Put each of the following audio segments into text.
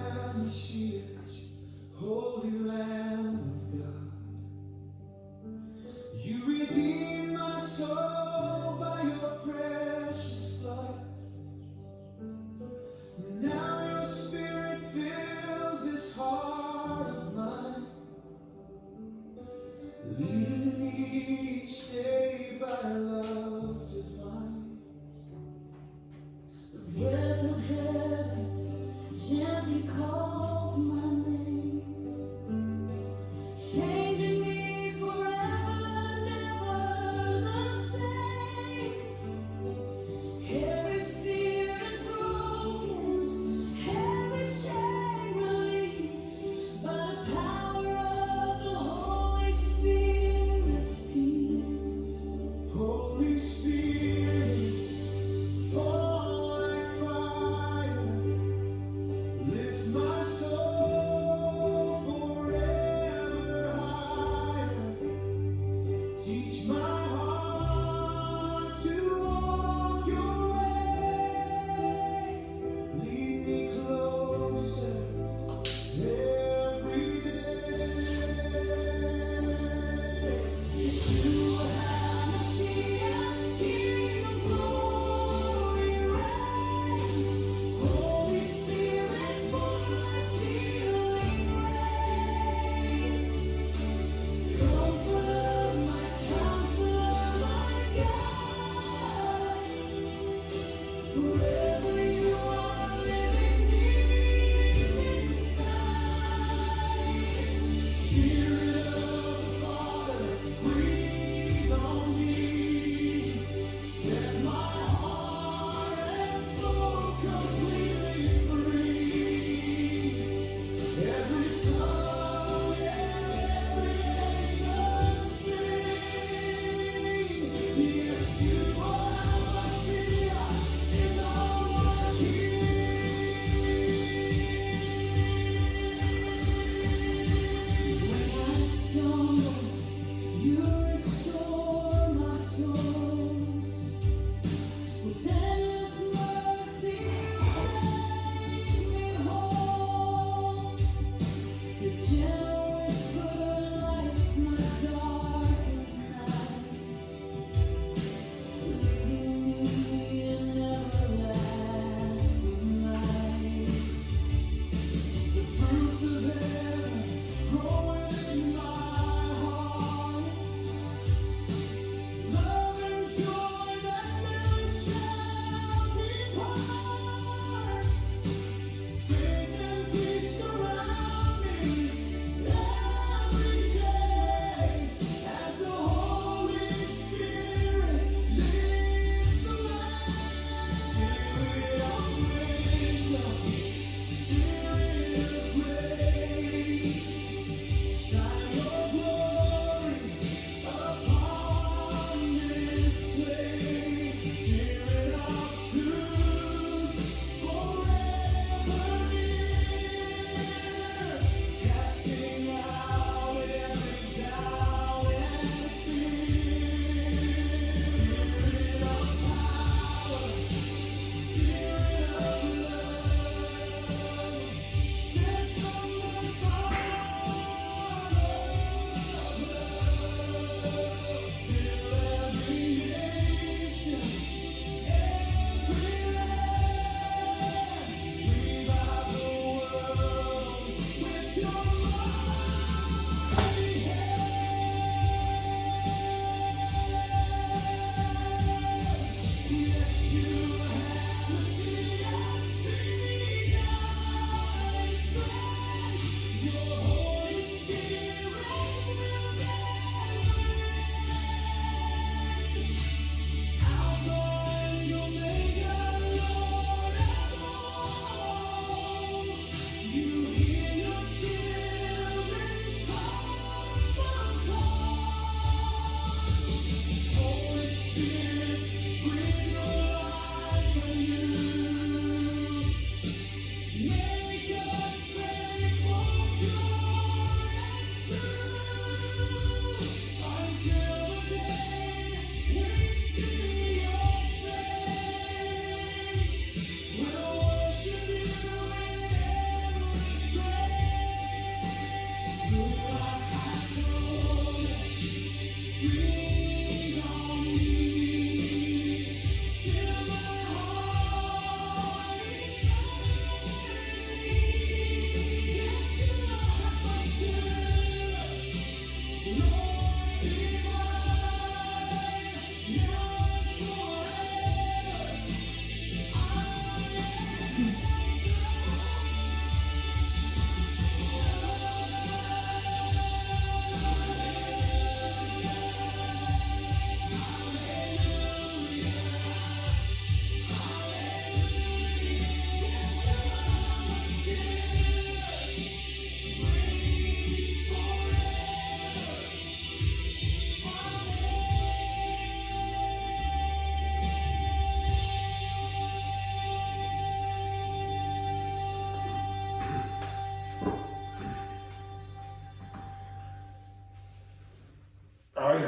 family shields, Holy Lamb of God. You redeemed my soul by your precious blood. Now your spirit fills this heart of mine, leading me each day by love divine. The breath of heaven gently calls my name.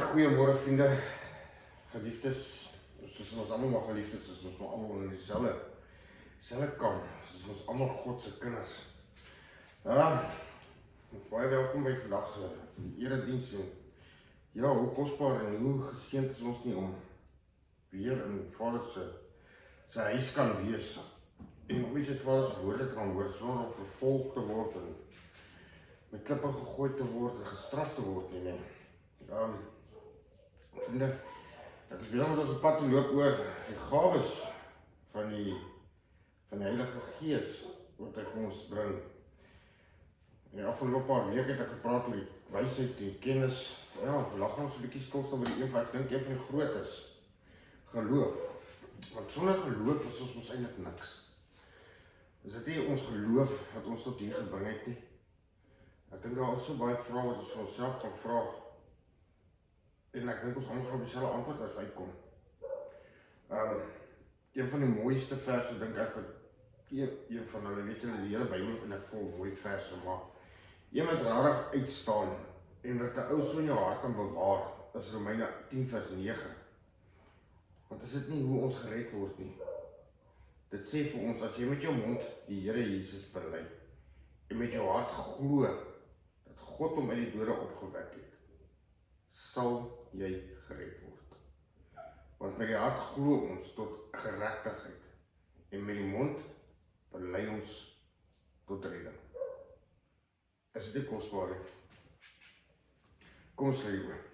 Goeiemôre vriende, geliefdes, soos ons almal maar geliefdes is, ons maar almal in dieselfde kamp, soos ons almal God se kinders. Baie welkom by vandag se erediens en ja, hoe kosbaar en hoe geseënd is ons nie om weer in Vader se huis kan wees en om iets uit Vader se woorde te kan hoor sonder om vervolg te word en met klippe gegooi te word en gestraf te word nie. Vriende, ek is besig met ons op pad te loop oor die gawes van die Heilige Gees wat hy vir ons bring. In die afgelope paar weke het ek gepraat oor die wysheid en kennis. Ja, vandag gaan ons 'n bietjie stilstaan by die een wat ek dink een van die grootes, geloof. Want sonder geloof is ons mos eintlik niks. Is dit nie ons geloof wat ons tot hier gebring het nie? Ek dink daar is so baie vrae wat ons vir onsself kan vra. En ek dink ons almal gaan op dieselfde antwoord as uitkom. Een van die mooiste verse dink ek wat een van hulle, weet julle, die hele Bybel in 'n vol mooi verse, maar een wat regtig uitstaan en wat 'n ou so in jou hart kan bewaar, is Romeine 10 vers 9. Want is dit nie hoe ons gered word nie? Dit sê vir ons, as jy met jou mond die Here Jesus bely en met jou hart glo dat God hom uit die dode opgewek het, sal jy gered word. Want met die hart glo ons tot geregtigheid en met die mond bely ons tot redding. Is dit kosbaar? Kom ons sluit oor.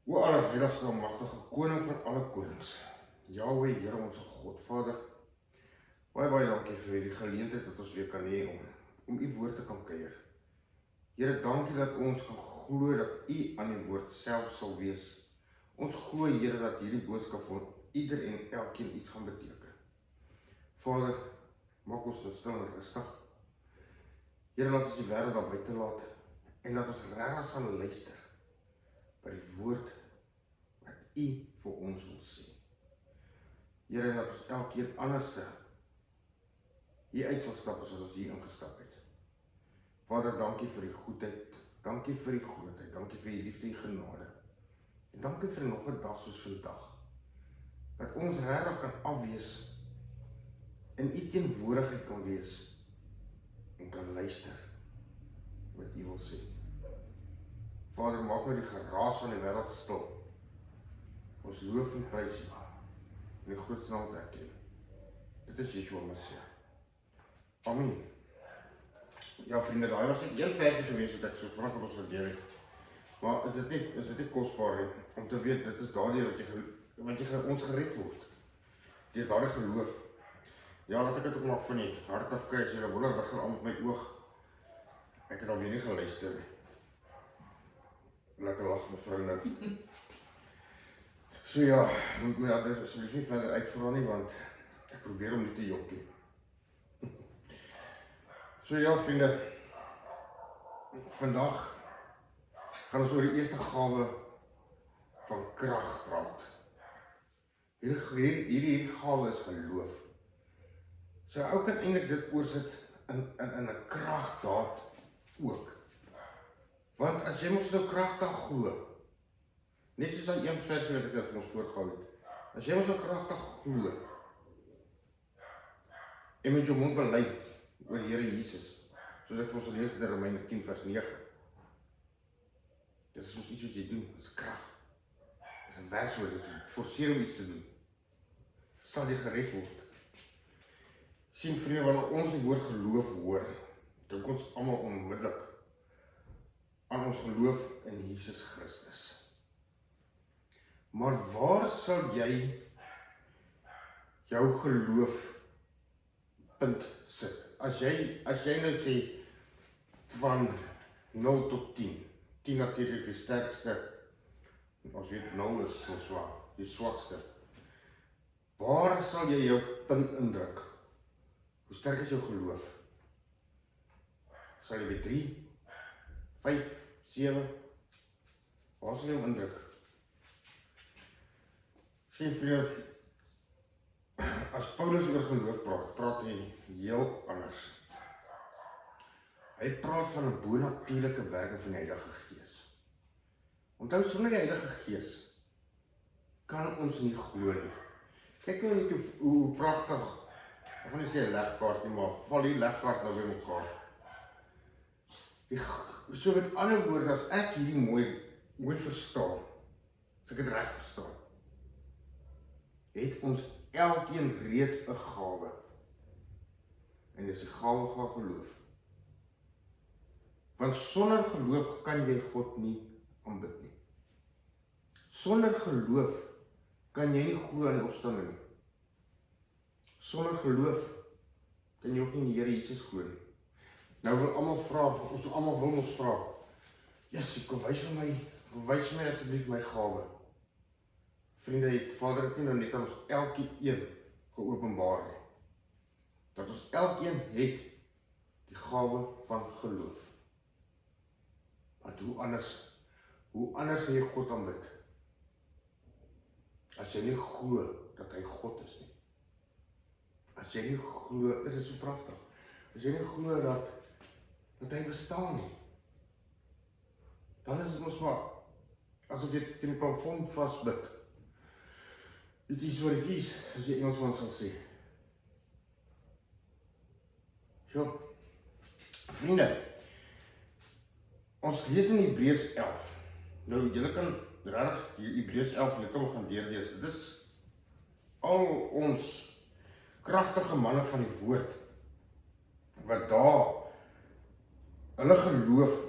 O allerheiligste en magtige koning van alle konings, Jahweh, Here ons God, Vader, baie dankie vir die geleentheid wat ons weer kan hê om u woord te kan kuier. Here, dankie dat ons kan glo dat u aan die woord self sal wees. Ons glo, Here, dat hierdie boodskap vir ieder en elkeen iets gaan beteken. Vader, maak ons nou stil en rustig. Here, laat ons die wêreld daar buite laat en dat ons regtig sal luister by die woord wat u vir ons wil sê. Here, en dat ons elkeen anderste hier uit sal stap as wat ons hier ingestap het. Vader, dankie vir die goedheid, dankie vir die grootheid, dankie vir die liefde en genade. En dankie vir nog 'n dag soos vandag, dat ons regtig kan afwees, in u teenwoordigheid kan wees, en kan luister wat u wil sê. Vader, maak nou die geraas van die wêreld stil. Ons loof en prys u, in die grootste naam wat ek ken. Dit is Yeshua Messia. Amen. Ja vriende, daai was net een versie gewees wat ek so vinnig op ons geleer het. Maar is dit nie kosbaar nie, om te weet, dit is daardie wat jy ons gered word. Deur daardie geloof. Ja, laat ek dit ook maar van die hart af kry, as jy wonder wat gaan aan met my oog. Ek het alweer nie geluister nie. Lekker lag mevrou nou. So ja, moet my dat asseblief nie verder uitvra nie, want ek probeer om nie te jokkie. So ja, vriende, vandag gaan ons oor die eerste gawe van krag praat. Hierdie gawe is geloof. So ou kan eintlik dit oorsit in 'n kragdaad ook. Want as jy mos nou kragtig glo, net soos daai een versie wat ek vir ons voorgehou het, as jy mos nou kragtig glo en met jou mond bely oor die Here Jesus, soos ek vir ons lees in Romeine 10 vers 9. Dit is soos iets wat jy doen, dit is krag. Dit is 'n werkswoord, dit forceer om iets te doen. Sal jy gered word. Sien vriende, wanneer ons die woord geloof hoor, dink ons almal onmiddellik aan ons geloof in Jesus Christus. Maar waar sal jy jou geloof punt sit? As jy nou sê van 0 tot 10, 10 natuurlik die sterkste, ons weet 0 is so swak, die swakste. Waar sal jy jou punt indruk? Hoe sterk is jou geloof? Sal jy by 3, 5, 7? Waar sal jy hom indruk? Sien vriende, as Paulus oor geloof praat hy heel anders. Hy praat van 'n bonatuurlike werking van die Heilige Gees. Onthou, sonder die Heilige Gees kan ons nie glo nie. Kyk nou net hoe pragtig, ek wil nie sê 'n legkaart nie, maar val die legkaart nou by mekaar. So met ander woorde, as ek hierdie mooi verstaan, as ek dit reg verstaan, het ons elkeen reeds 'n gawe. En dis die gawe van geloof. Want sonder geloof kan jy God nie aanbid nie. Sonder geloof kan jy nie glo aan die opstanding nie. Sonder geloof kan jy ook nie in die Here Jesus glo nie. Nou wil almal wil ons vra, "Jessie, kom wys vir my asseblief my gawe." Vriende, het Vader het nie nou net aan ons elkeen geopenbaar nie. Dat ons elkeen het die gawe van geloof. Want hoe anders gaan jy God aanbid? As jy nie glo dat hy God is nie. As jy nie glo, dit is so pragtig. As jy nie glo dat hy bestaan nie, dan is dit mos maar asof jy teen die plafon vasbid. It is what it is, as die Engelsman sal sê. So, vriende, ons lees in Hebreërs 11. Nou, julle kan regtig Hebreërs 11 heeltemal gaan deurlees. Dit is al ons kragtige manne van die woord, wat daar, hulle geloof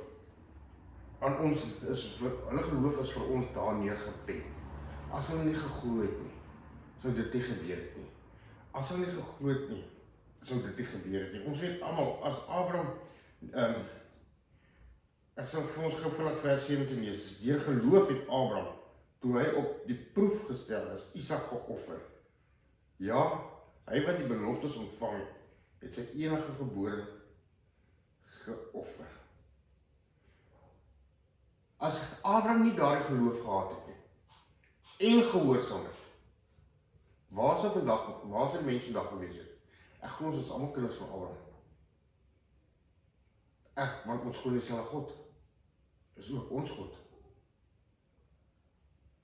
aan ons hulle geloof is vir ons daar neergepen. As hulle nie geglo het nie, sou dit nie gebeur het nie. As hulle nie geglo het nie, sou dit nie gebeur het nie. Ons weet almal, as Abraham, ek sal vir ons gou vanaf vers 17 lees. Deur geloof het Abraham, toe hy op die proef gestel is, Isak geoffer. Ja, hy wat die beloftes ontvang het sy enige gebore geoffer. As Abraham nie daardie geloof gehad het nie, en gehoorsaam het, waar sou die mens vandag gewees het? Ek glo ons is almal kinders van Abraham. Want ons glo dieselfde God. Dis ook ons God.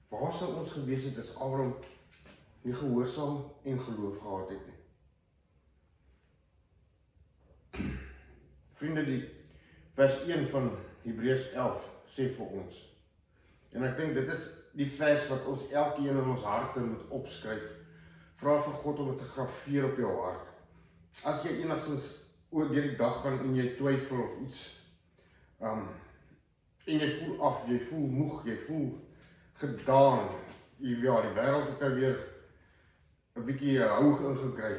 Waar sou ons gewees het as Abraham nie gehoorsaam en geloof gehad het nie? Vriende, die vers 1 van Hebreërs 11 sê vir ons, en ek dink dit is die vers wat ons elkeen in ons harte moet opskryf. Vra vir God om dit te graveer op jou hart. As jy enigstens oor die dag gaan en jy twyfel of iets, en jy voel af, jy voel moeg, jy voel gedaan, ja, die wêreld het nou weer 'n bietjie hoog ingekry.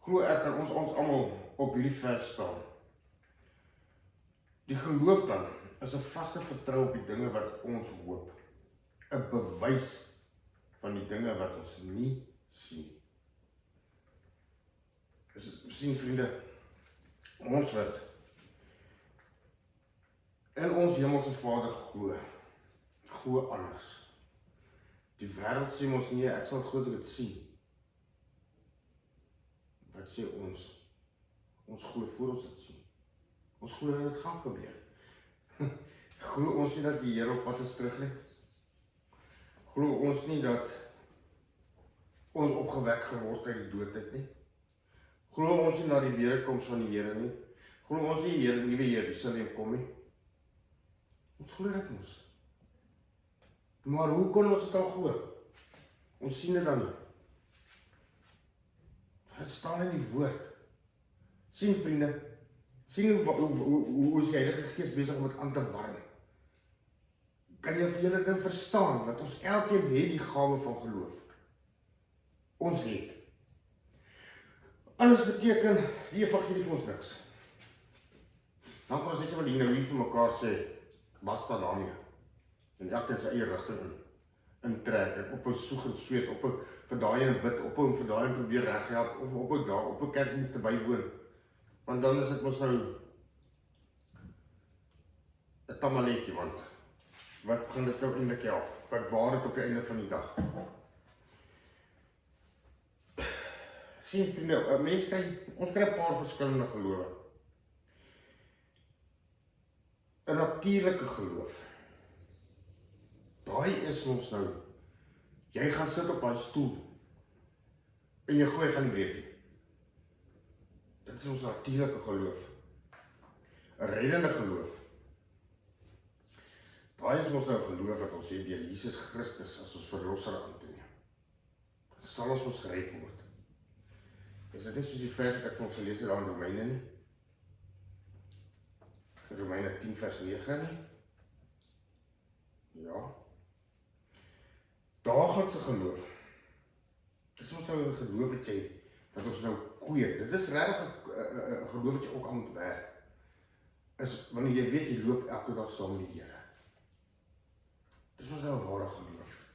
Glo ek kan ons almal op hierdie vers staan. Die geloof dan is 'n vaste vertrou op die dinge wat ons hoop. 'n Bewys van die dinge wat ons nie sien. Sien vriende, ons wat in ons hemelse Vader glo anders. Die wêreld sê ons nie, ek sal glo as ek dit sien. Wat sê ons? Ons glo voor ons dit sien. Ons glo dat dit gaan gebeur. Glo ons nie dat die Here op pad is terug nie? Glo ons nie dat ons opgewek geword uit die dood het nie? Glo ons nie na die wederkoms van die Here nie? Glo ons nie die nuwe Jerusalem kom nie? Ons glo dit mos. Maar hoe kon ons dit dan glo? Ons sien dit dan nie. Dit staan in die woord. Sien vriende, Sien hoe is die Heilige Gees besig om dit aan te warm? Kan jy vir julle dit verstaan, dat ons elkeen het die gawe van geloof? Ons het. Anders beteken die evangelie vir ons niks. Dan kan ons net so wat die nou hier vir mekaar sê, basta daarmee. En elkeen sy eie rigting intrek, en op 'n soeg en sweet, op 'n vir daai en bid, op 'n vir daai en probeer reghelp, of op 'n kerkdiens te bywoon. Want dan is dit mos nou 'n tamaletjie, want wat gaan dit nou eintlik help? Wat baat dit op die einde van die dag? Sien vriende, ons kry 'n paar verskillende gelowe. 'n Natuurlike geloof. Daai is ons nou. Jy gaan sit op daai stoel en jy gooi gaan nie breek nie. Dit is ons natuurlike geloof. 'n Reddende geloof. Daai is ons nou geloof wat ons het deur Jesus Christus as ons verlosser aan te neem. Sal ons gered word. Is dit nie soos die vers wat ek vir ons gelees het daar in Romeine nie? Romeine 10 vers 9 nie? Ja. Daaglikse geloof. Dit is ons nou 'n geloof wat ons nou kweek. Dit is regtig 'n geloof wat jy ook aan moet werk. Is wanneer jy weet jy loop elke dag saam met die Here. Dit is ons nou 'n ware geloof.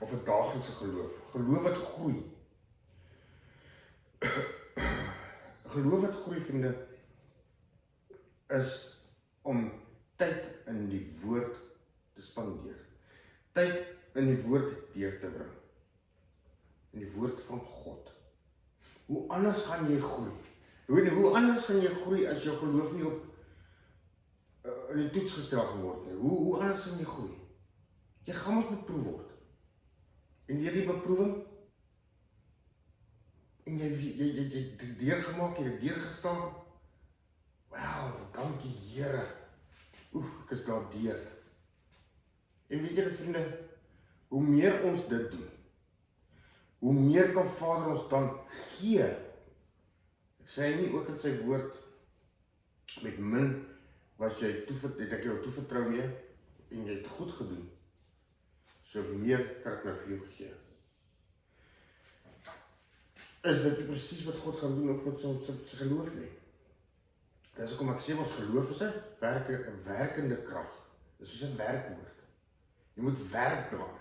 Of 'n daaglikse geloof. Geloof wat groei. Geloof wat groei, vriende, is om tyd in die woord te spandeer. Tyd in die woord deur te bring. In die woord van God. Hoe anders gaan jy groei? Hoe anders gaan jy groei as jou geloof nie op in die toets gestel geword nie? Hoe anders gaan jy groei? Jy gaan mos beproef word. En deur die beproewing en jy het deurgemaak, jy het deurgestaan. Wauw, dankie Here. Ek is daar deur. En weet julle vriende, hoe meer ons dit doen, hoe meer kan Vader ons dan gee. Ek sê nie ook in sy woord, met min was het ek jou toevertrou mee, en jy het goed gedoen. So meer kan ek nou vir jou gee. Is dit presies wat God gaan doen ook met sy geloof nie? Dis hoekom ek sê ons geloof is 'n werkende krag. Dis soos 'n werkwoord. Jy moet werk daaraan.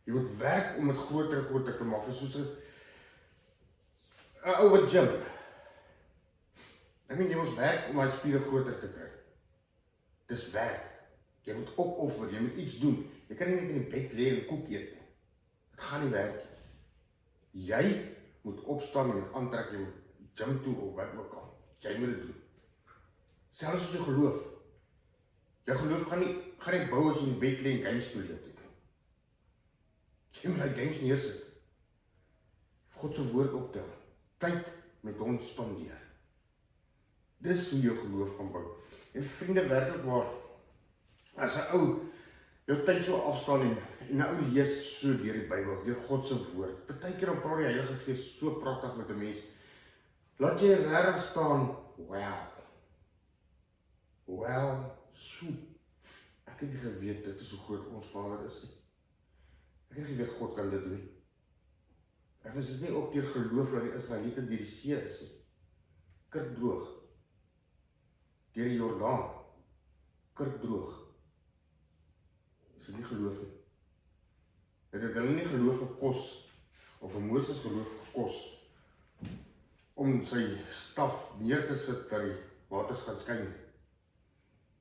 Jy moet werk om dit groter te maak. Dis soos 'n ou wat gym. Ek meen jy moet werk om daai spiere groter te kry. Dis werk. Jy moet opoffer, jy moet iets doen. Jy kan nie net in die bed lê en koek eet nie. Dit gaan nie werk nie. Jy moet opstaan, jy moet aantrek, jy moet gym toe of wat ook al. Jy moet dit doen. Selfs as jy geloof. Jou geloof gaan nie bou as jy in die bed lê en games speel nie. Jy moet die games neersit. God se woord optel. Tyd met hom spandeer. Dis hoe jou geloof kan bou. En vriende, werklik waar, as 'n ou jou tyd so afstaan en 'n ou lees so deur die Bybel, deur God se woord. Partykeer dan praat die Heilige Gees so pragtig met 'n mens. Laat jy regtig staan, wow, sjoe. Ek het nie geweet dit is hoe groot ons Vader is nie. Ek het nie geweet God kan dit doen nie. Ek was dit nie ook deur geloof dat die Israeliete deur die see is nie. Kurkdroog. Deur die Jordaan. Kurkdroog. Is dit nie geloof nie? Het hulle nie geloof gekos, of vir Moses geloof gekos, om sy staf neer te sit dat die waters gaan skyn nie.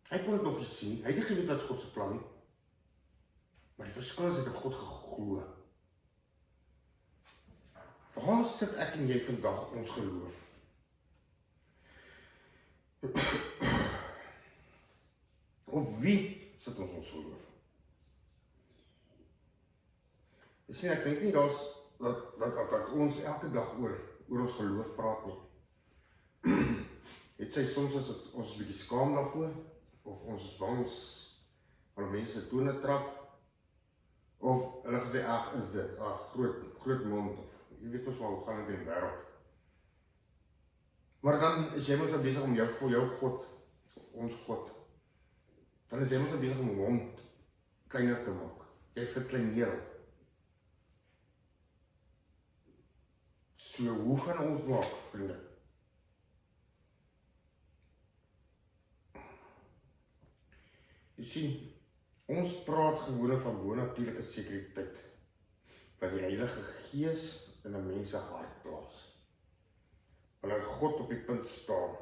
Hy kon dit nog nie sien, hy het nie geweet wat is God se plan nie. Maar die verskil is, hy het op God geglo. Waar sit ek en jy vandag ons geloof? Op wie sit ons geloof? Jy sien, ek dink nie dat ons elke dag oor ons geloof praat nie. Het sy soms as ons 'n bietjie skaam daarvoor, of ons is bang om mense se tone trap, of hulle gesê, is dit, groot mond, of jy weet ons maar hoe gaan dit in die wêreld. Maar dan is jy mos nou besig om vir jou God, of ons God, dan is jy mos nou besig om hom kleiner te maak. Jy verkleineer hom. So, hoe gaan ons maak, vriende? Jy sien, ons praat gewoonlik van bonatuurlike sekuriteit, wat die Heilige Gees in 'n mens se hart plaas. Wanneer God op die punt staan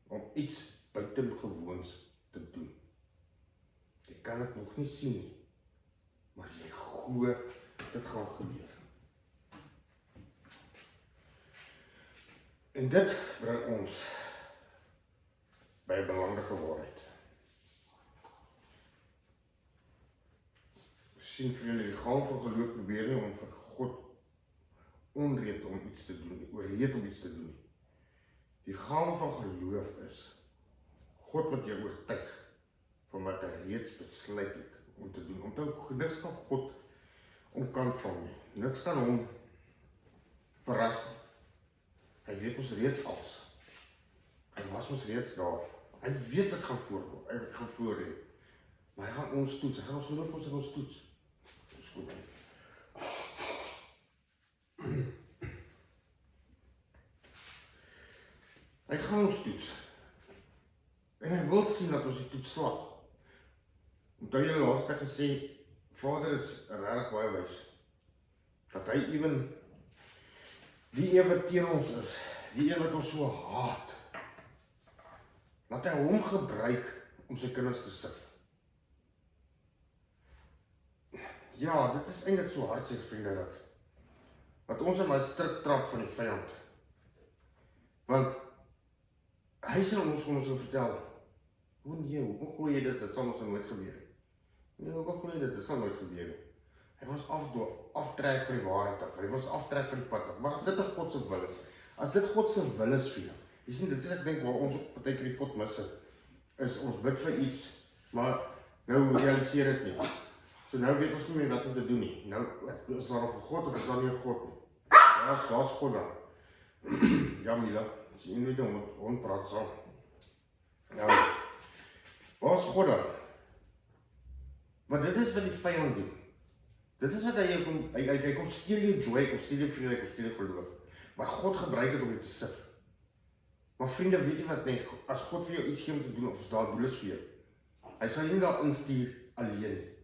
om iets buitengewoons te doen. Jy kan dit nog nie sien nie, maar jy glo dit gaan gebeur. En dit bring ons by 'n belangrike waarheid. Sien vriende, die gawe van geloof probeer nie om vir God onreed om iets te doen nie, oorreed om iets te doen nie. Die gawe van geloof is God wat jou oortuig van wat hy reeds besluit het om te doen. Onthou, niks kan God omkant van nie. Niks kan hom verras nie. Hy weet ons reeds alles. Hy was ons reeds daar. Hy weet wat gaan voorlê. Maar hy gaan ons toets. Hy gaan ons geloof ons in ons toets. Dis goed. Hy gaan ons toets. En hy wil sien dat ons die toets slaag. Onthou julle laas het ek gesê, Vader is regtig baie wys. Dat hy ewen die een wat teen ons is, die een wat ons so haat, laat hy hom gebruik om sy kinders te sif. Ja, dit is eintlik so hartseer, vriende, dat ons in my strik trap van die vyand. Want hy sal ons vertel, hoekom glo jy dit sal ons nooit gebeur nie? Nee, hoekom glo jy dit sal nooit gebeur nie? Hy was aftrek van die waarheid af, hy was aftrek van die pad af, maar as dit God se wil is, as dit God se wil is vir jou, jy sien, dit is ek dink waar ons op partykeer die pot mis het, is ons bid vir iets, maar nou realiseer dit nie. So nou weet ons nie meer wat om te doen nie. Nou, is daar nog 'n God of is daar nie 'n God nie? Ja, daar's God dan. Ja, Mila, as jy nie met hom praat saam. Nou, waar is God dan? Maar dit is wat die vyand doen. Dit is wat hy kom steel jou joy, kom steel jou vrede, kom steel jou geloof. Maar God gebruik dit om jou te sif. Maar vriende, weet jy wat net, as God vir jou iets gee om te doen, of as daar doel is vir jou, hy sal jou nie daar instuur alleen nie.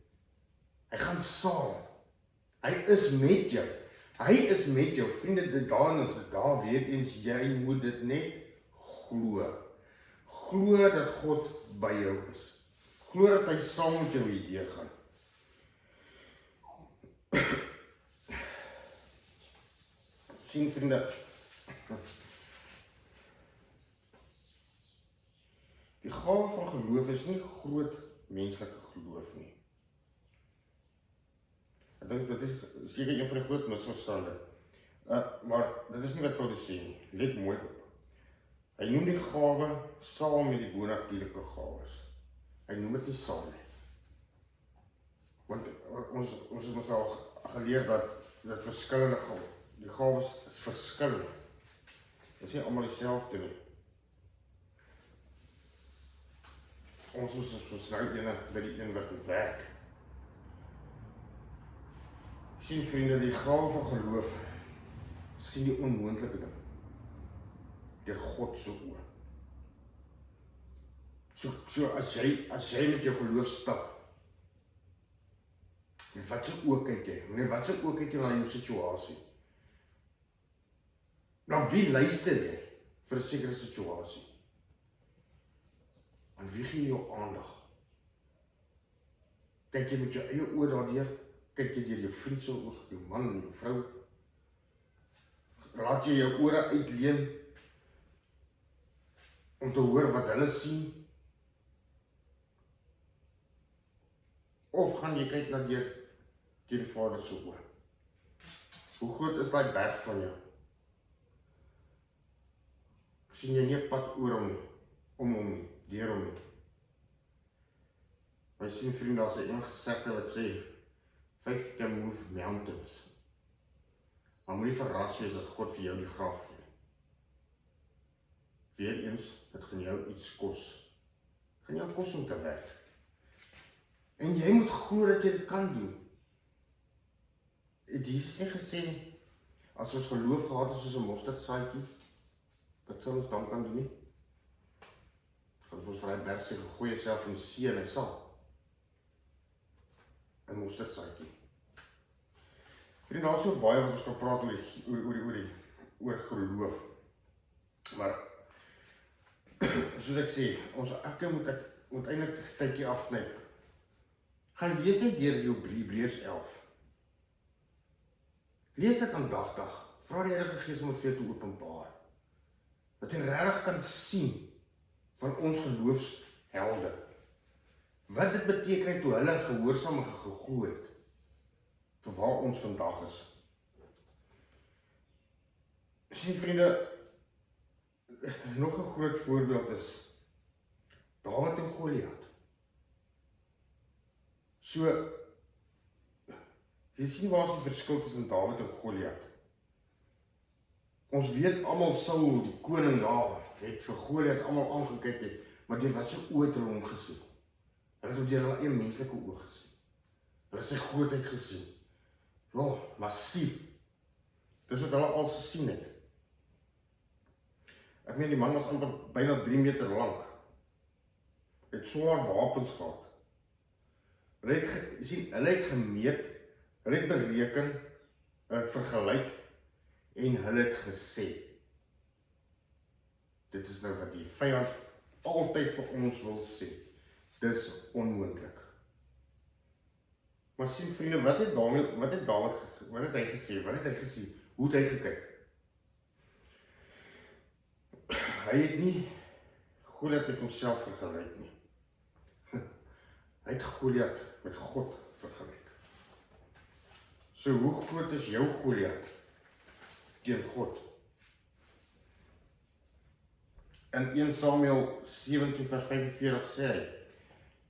Hy gaan saam. Hy is met jou. Hy is met jou. Vriende, dit daar weet eens, jy moet dit net glo. Glo dat God by jou is. Glo dat hy saam met jou hierdeur gaan. Sien vriende, die gawe van geloof is nie groot menslike geloof nie. Ek dink dit is seker een van die groot misverstande. Maar dit is nie wat Paulus sê nie. Let mooi op. Hy noem die gawe saam met die bonatuurlike gawes. Hy noem dit nie saam nie. Want ons het al geleer dat verskillende die gawes is verskillend. Dit is nie almal dieselfde nie. Ons is nou die een wat moet werk. Sien vriende, die gawe van geloof sien die onmoontlike ding deur God se oë. So as jy met jou geloof stap, wat se oë kyk jy? Meneer, wat se oë kyk jy na jou situasie? Na wie luister jy vir 'n sekere situasie? Aan wie gee jy jou aandag? Kyk jy met jou eie oë daardeur? Kyk jy deur jou vriend se oog, jou man en jou vrou? Laat jy jou ore uitleen om te hoor wat hulle sien? Of gaan jy kyk na deur die Vader se oë? Hoe groot is daai berg van jou? Sien jy nie 'n pad oor hom nie, om hom nie, deur hom nie? My sien vriende, daar's 'n gesegde wat sê, faith can move mountains. Maar moenie verras wees as God vir jou die graaf gee. weer eens, dit gaan jou iets kos. Het gaan jou kos om te werk. En jy moet glo dat jy dit kan doen. Het Jesus nie gesê, as ons geloof gehad het soos 'n mosterdsaadjie, wat sal ons dan kan doen nie? Gaan ons vir hy berg sê, gooi jouself in die see en hy sal. 'n mosterdsaadjie. Vriende, daar is so baie wat ons kan praat oor geloof. Maar, soos ek sê, ons moet eintlik 'n tydjie afknyp. Gaan lees net deur Hebreërs 11. Lees dit aandagtig. Vra die Heilige Gees om dit vir jou te openbaar. Dat jy regtig kan sien van ons geloofshelde. Wat dit beteken toe hulle gehoorsaam en geglo het vir waar ons vandag is. Sien vriende, nog 'n groot voorbeeld is Dawid en Goliat. So, jy sien waar is die verskil tussen Dawid en Goliat. Ons weet almal Saul, die koning daar, het vir Goliat almal aangekyk het, maar deur wat se oë het hulle hom gesien? Hulle het deur hulle eie menslike oë gesien. Hulle het sy grootheid gesien. Ja, massief. Dis wat hulle al gesien het. Ek meen die man was amper byna 3 meter lank. Het swaar wapens gehad. Hulle het gemeet, hulle het bereken, hulle het vergelyk en hulle het gesê. Dit is nou wat die vyand altyd vir ons wil sê. Dis onmoontlik. Maar sien vriende, wat het hy gesê? Wat het hy gesê? Hoe het hy gekyk? Hy het nie Goliat met homself vergelyk nie. Hy het Goliat met God vergelyk. So hoe groot is jou Goliat teen God? In 1 Samuel 17 vers 45 sê hy,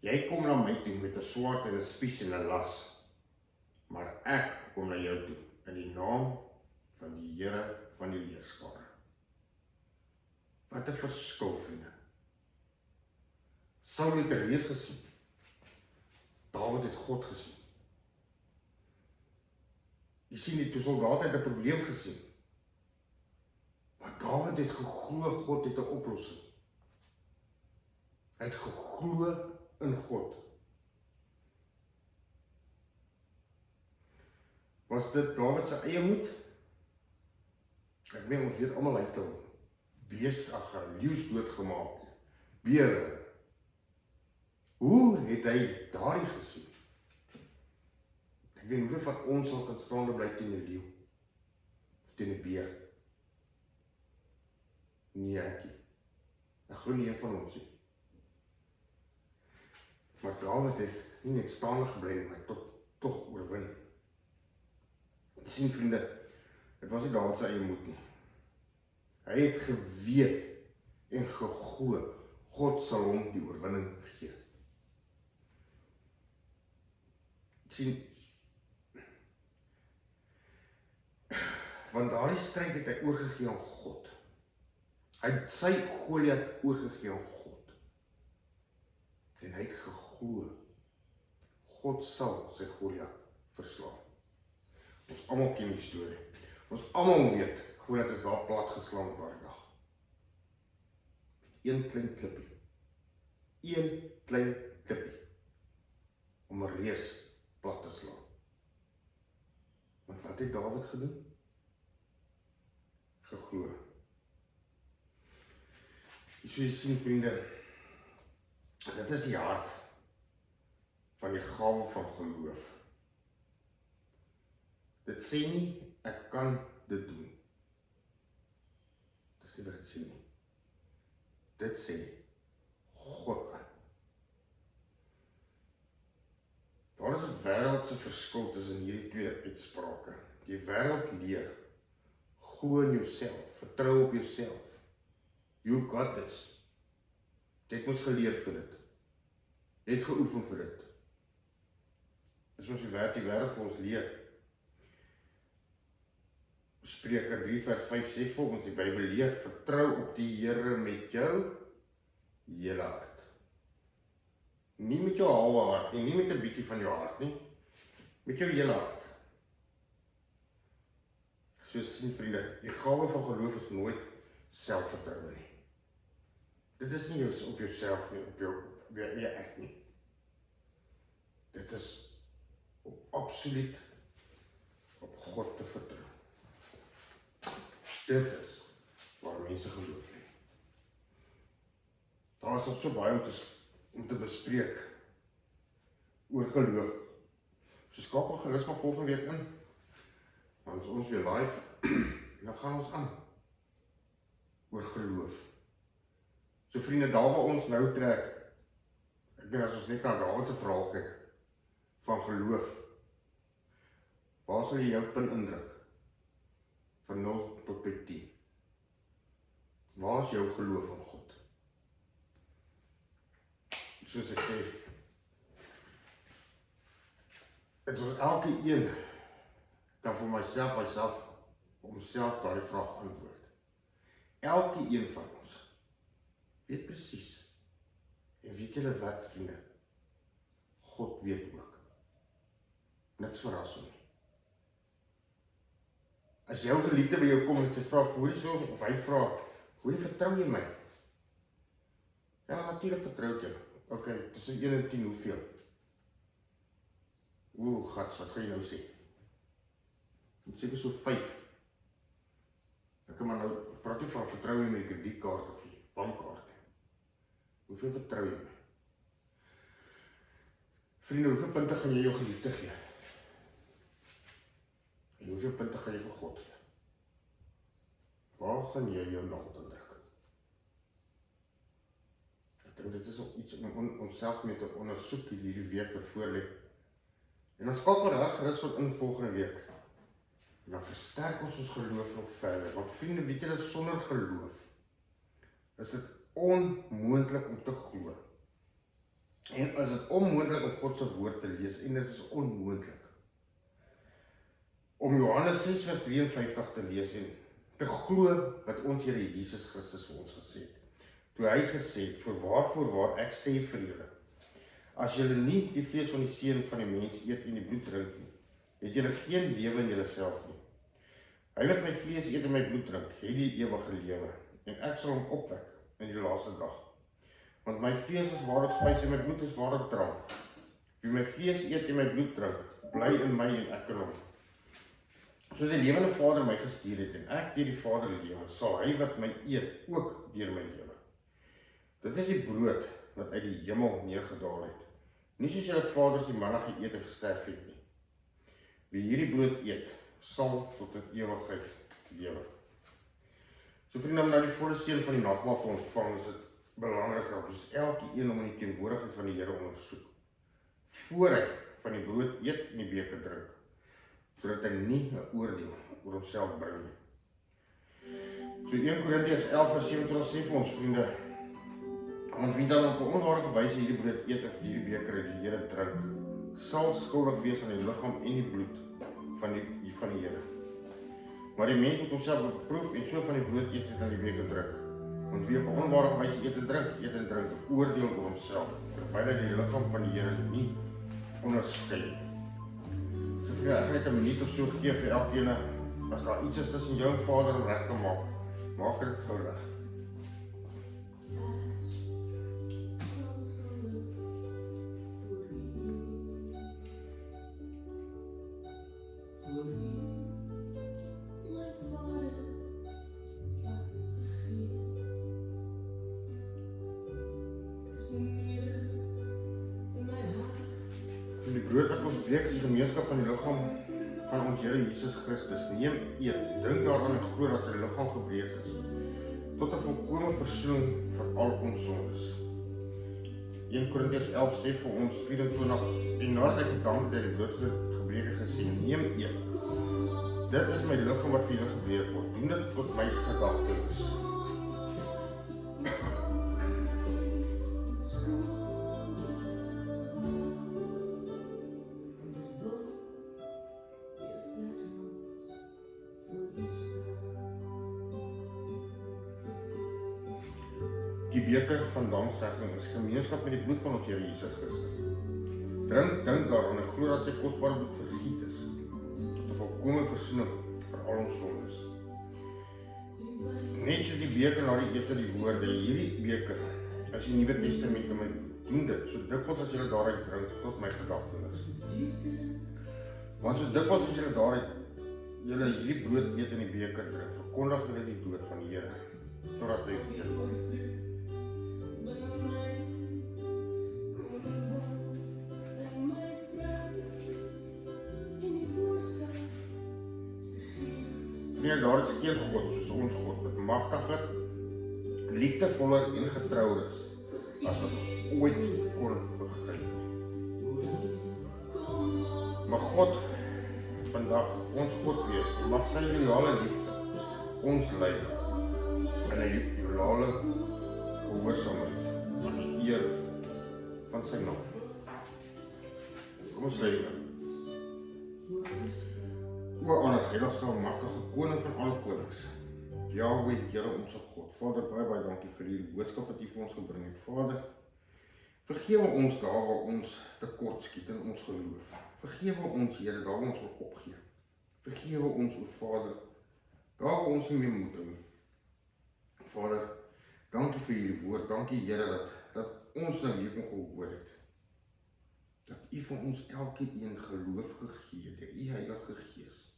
jy kom na my toe met 'n swaard en 'n spies en 'n las, maar ek kom na jou toe in die naam van die Here van die leerskare. Wat 'n verskil, vriende. Saul het 'n reus gesien. Dawid het God gesien. Jy sien die soldate het 'n probleem gesien. Maar Dawid het geglo God het 'n oplossing. Hy het geglo in God. Was dit Dawid se eie moed? Ek meen, ons weet almal hy het 'n leeu's doodgemaak. Beere. Hoe het hy daardie gesien? Ek weet hoeveel van ons sal kan staande bly teen 'n leeu of teen 'n beer. Nee, ek nie. Ek glo nie een van ons nie. Maar Dawid het nie net staande gebly nie, maar tog oorwin. Sien vriende, dit was nie Dawid se eie moed nie. Hy het geweet en geglo, God sal hom die oorwinning gee. Sien, want daardie stryd het hy oorgegee aan God. Hy het sy Goliat oorgegee aan God. En hy het geglo, God sal sy Goliat verslaan. Ons almal ken die storie. Ons almal weet, Goliat is daar plat geslaan op daardie dag. Een klein klippie. Een klein klippie. Om 'n reus plat te slaan. Want wat het Dawid gedoen? Geglo. So jy sien vriende, dit is die hart van die gawe van geloof. Dit sê nie, ek kan dit doen. Dis nie wat dit sê nie. Dit sê, God kan. Daar is 'n wêreldse verskil tussen hierdie twee uitsprake. Die wêreld leer, glo in jouself, vertrou op jouself. You got this. Jy het mos geleer vir dit. Jy het geoefen vir dit. Dis mos die wêreld vir ons leer. Spreuke 3 vers 5 sê vir ons, die Bybel leer, vertrou op die Here met jou hele hart. Nie met jou halwe hart nie, nie met 'n bietjie van jou hart nie, met jou hele hart. So sien vriende, die gawe van geloof is nooit selfvertroue nie. Dit is nie op jouself nie, op jou eie ek nie. Dit is absoluut op God te vertrou. Dit is waar mense geloof lê. Daar is nog so baie om te bespreek oor geloof. So skakel gerus maar volgende week in. Dan is ons weer live en dan gaan ons aan oor geloof. So vriende, daar waar ons nou trek, ek weet as ons net na Dawid se verhaal kyk van geloof, waar sal jy jou pin indruk? Van 0 tot by 10. Waar is jou geloof in God? Soos ek sê, het ons elke een kan vir myself homself daardie vraag antwoord. Elke een van ons weet presies. En weet julle wat, vriende? God weet ook. Niks verras hom nie. As jou geliefde by jou kom en sy vra, hoorie so, of hy vra, hoorie, vertrou jy my? Ja, natuurlijk vertrou ek jou. Ok, tussen 1 en 10, hoeveel? Gats, wat gaan jy nou sê? Ek sê so 5. Ek kan maar nou, praat nie van vertrou jy met die kredietkaart of die bankkaart. Hoeveel vertrou jy my? Vriende, hoeveel punte gaan jy jou geliefde gee? En hoeveel punte gaan jy vir God gee? Waar gaan jy jou naald indruk? Ek dink dit is ook iets om onsself mee te ondersoek hierdie week wat voor lê. En dan skakel reg gerus wat in volgende week. En dan versterk ons geloof nog verder. Want vriende, weet julle, sonder geloof is dit onmoontlik om te glo. En is dit onmoontlik om God se woord te lees, en dit is onmoontlik om Johannes 6 vers 53 te lees en te glo wat ons Here Jesus Christus vir ons gesê het. Toe hy gesê het, voorwaar ek sê vir julle, as julle nie die vlees van die seun van die mens eet en die bloed drink nie, het julle geen lewe in julleself nie. Hy wat my vlees eet en my bloed drink, het die ewige lewe, en ek sal hom opwek in die laaste dag. Want my vlees is waarlik spys en my bloed is waarlik drank. Wie my vlees eet en my bloed drink, bly in my en ek in hom. Soos die lewende Vader my gestuur het en ek deur die Vader lewe, sal hy wat my eet ook deur my lewe. Dit is die brood wat uit die hemel neergedaal het. Nie soos julle vaders die manna geëet en gesterf het nie. Wie hierdie brood eet, sal tot in ewigheid lewe. So vriende, om nou die volle seën van die nagmaal te ontvang, is dit belangrik dat ons elke een om in die teenwoordigheid van die Here ondersoek, voor hy van die brood eet en die beker drink, sodat hy nie 'n oordeel oor homself bring nie. So 1 Korintiërs 11 vers 27 sê vir ons, vriende, want wie dan op 'n onwaardige wyse hierdie brood eet of hierdie beker uit die Here drink, sal skuldig wees aan die liggaam en die bloed van die Here. Maar die mens moet homself beproef en so van die brood eet en aan die beker drink. Want wie op 'n onwaardige wyse eet en drink, oordeel oor homself, terwyl hy die liggaam van die Here nie onderskei nie. So vriende, ek gaan net 'n minuut of so gee vir elkeen. As daar iets is tussen jou en Vader om reg te maak, maak dit gou reg. Die brood wat ons breek is die gemeenskap van die liggaam van ons Here Jesus Christus. Neem, eet, drink daarvan en glo dat sy liggaam gebreek is, tot 'n volkome versoening vir al ons sondes. 1 Korintiërs 11 sê vir ons 24, en nadat hy gedank het, die brood gebreek het, gesê, neem, eet. Dit is my liggaam wat vir julle gebreek word. Doen dit tot my gedagtes. Die beker van danksegging is gemeenskap met die bloed van ons Here Jesus Christus. Dink daaraan en glo dat sy kosbare bloed vergiet is, tot 'n volkomme versoening vir al ons sondes. Net soos die beker na die ete die woorde, hierdie beker is die Nuwe Testament en my doen dit, so dikwels as julle daaruit drink, tot my gedagtenis. Want so dikwels as julle daaruit julle hierdie brood eet en die beker drink, verkondig julle die dood van die Here, totdat hy weerkom. Vriende, daar is geen God soos ons God, wat magtiger, liefdevoller en getrou is, as wat ons ooit kon begryp. Mag God vandag ons God wees, en mag sy loyale liefde ons lei in 'n loyale gehoorsaamheid aan die eer van sy naam. Kom ons lei. O allerheiligste en magtige koning van alle konings, Jahwe, Here onze God. Vader, baie dankie vir die boodskap wat U vir ons gebring het. Vader, vergewe ons daar waar ons tekort skiet in ons geloof. Vergewe ons, Here, daar waar ons wil opgee. Vergewe ons, o Vader, daar waar ons nie meer moet doen. Vader, dankie vir hierdie woord. Dankie, Here, dat ons nou hier kon gehoor het. Dat U vir ons elkeen geloof gegee het, U Heilige Gees.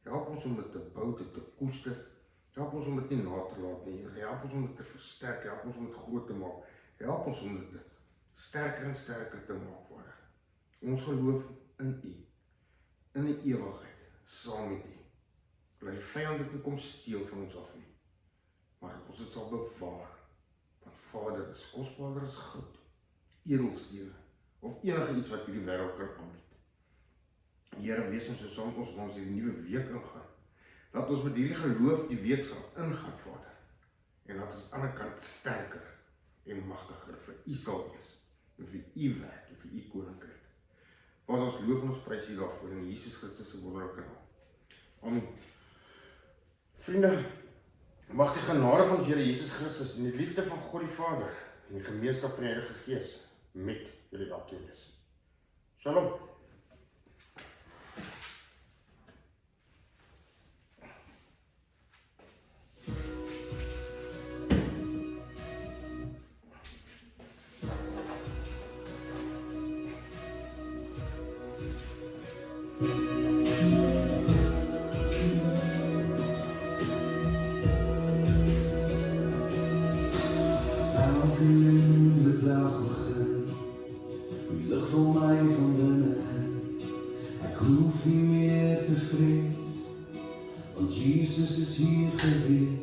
Help ons om dit te bou, dit te koester. Help ons om dit nie na te laat nie, Here. Help ons om dit te versterk, help ons om dit groot te maak. Help ons om dit sterker en sterker te maak, Vader. Ons geloof in U, in die ewigheid, saam met U. Laat die vyand dit nie kom steel van ons af nie, maar dat ons dit sal bewaar. Want Vader, dit is kosbaarder as goud, edelstene, of enige iets wat hierdie wêreld kan aanbied. Here, wees ons so saam met ons hierdie nuwe week ingaan. Laat ons met hierdie geloof die week sal ingaan, Vader. En laat ons aan die ander kant sterker en magtiger vir U sal wees. En vir U werk en vir U koninkryk. Vader, ons loof en ons prys U daarvoor in Jesus Christus se wonderlike naam. Amen. Vriende, mag die genade van ons Here Jesus Christus en die liefde van God die Vader en die gemeenskap van die Heilige Gees met julle elkeen wees. Shalom. Elke nieuwe dag begint, U lig vir my van binne. Ek hoef nie meer te vrees, want Jesus is hier gewees.